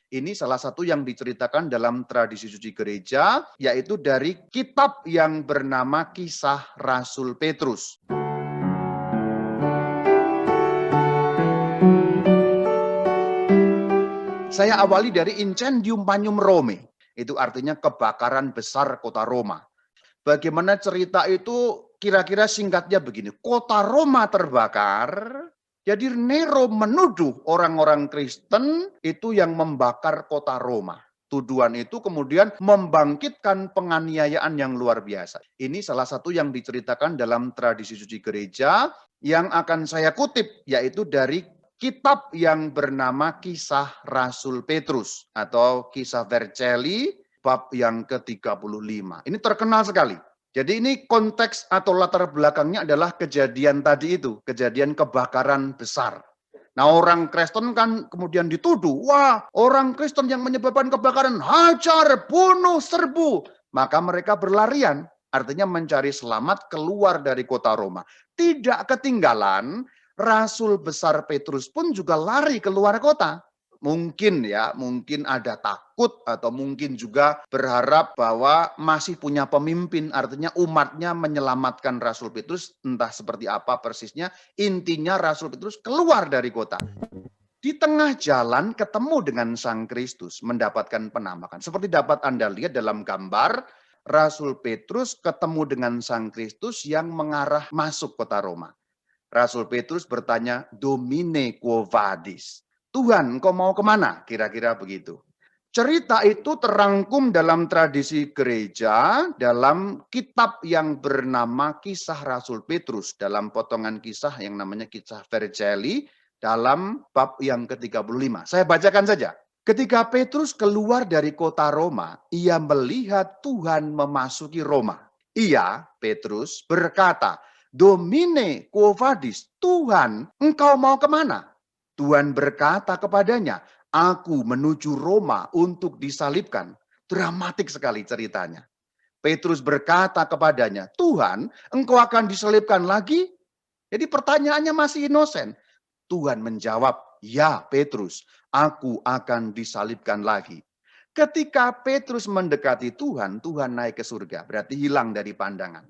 Ini salah satu yang diceritakan dalam tradisi suci gereja, yaitu dari kitab yang bernama Kisah Rasul Petrus. Saya awali dari Incendium Panium Rome. Itu artinya kebakaran besar kota Roma. Bagaimana cerita itu kira-kira singkatnya begini. Kota Roma terbakar, jadi Nero menuduh orang-orang Kristen itu yang membakar kota Roma. Tuduhan itu kemudian membangkitkan penganiayaan yang luar biasa. Ini salah satu yang diceritakan dalam tradisi suci gereja yang akan saya kutip, yaitu dari kitab yang bernama Kisah Rasul Petrus atau Kisah Vercelli bab yang ke-35. Ini terkenal sekali. Jadi ini konteks atau latar belakangnya adalah kejadian tadi itu, kejadian kebakaran besar. Nah, orang Kristen kan kemudian dituduh, wah, orang Kristen yang menyebabkan kebakaran, hajar, bunuh, serbu. Maka mereka berlarian, artinya mencari selamat keluar dari kota Roma. Tidak ketinggalan, Rasul besar Petrus pun juga lari keluar kota. Mungkin ada takut atau mungkin juga berharap bahwa masih punya pemimpin, artinya umatnya menyelamatkan Rasul Petrus, entah seperti apa persisnya, intinya Rasul Petrus keluar dari kota. Di tengah jalan ketemu dengan Sang Kristus, mendapatkan penampakan. Seperti dapat Anda lihat dalam gambar, Rasul Petrus ketemu dengan Sang Kristus yang mengarah masuk kota Roma. Rasul Petrus bertanya, Domine quo vadis? Tuhan, engkau mau kemana? Kira-kira begitu. Cerita itu terangkum dalam tradisi gereja, dalam kitab yang bernama Kisah Rasul Petrus, dalam potongan kisah yang namanya Kisah Vercelli, dalam bab yang ke-35. Saya bacakan saja. Ketika Petrus keluar dari kota Roma, ia melihat Tuhan memasuki Roma. Ia, Petrus, berkata, Domine quo vadis? Tuhan, engkau mau kemana? Tuhan berkata kepadanya, aku menuju Roma untuk disalibkan. Dramatik sekali ceritanya. Petrus berkata kepadanya, Tuhan, engkau akan disalibkan lagi? Jadi pertanyaannya masih inosen. Tuhan menjawab, ya Petrus, aku akan disalibkan lagi. Ketika Petrus mendekati Tuhan, Tuhan naik ke surga, berarti hilang dari pandangan.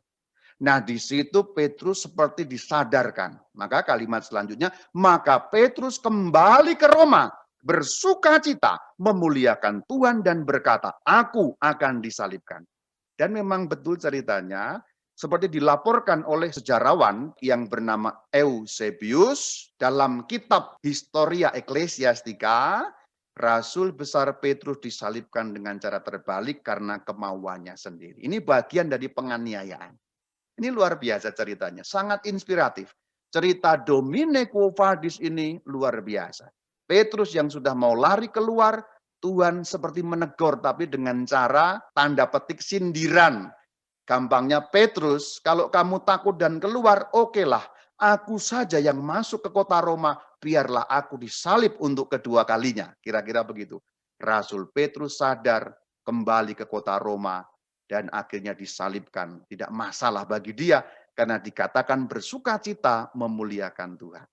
Nah, di situ Petrus seperti disadarkan. Maka kalimat selanjutnya, maka Petrus kembali ke Roma, bersukacita, memuliakan Tuhan dan berkata, aku akan disalibkan. Dan memang betul ceritanya, seperti dilaporkan oleh sejarawan yang bernama Eusebius dalam kitab Historia Ecclesiastica, Rasul besar Petrus disalibkan dengan cara terbalik karena kemauannya sendiri. Ini bagian dari penganiayaan. Ini luar biasa ceritanya, sangat inspiratif. Cerita Domine quo vadis ini luar biasa. Petrus yang sudah mau lari keluar, Tuhan seperti menegur tapi dengan cara tanda petik sindiran. Gampangnya Petrus, kalau kamu takut dan keluar, okelah, aku saja yang masuk ke kota Roma, biarlah aku disalib untuk kedua kalinya. Kira-kira begitu. Rasul Petrus sadar, kembali ke kota Roma, dan akhirnya disalibkan. Tidak masalah bagi dia, karena dikatakan bersukacita memuliakan Tuhan.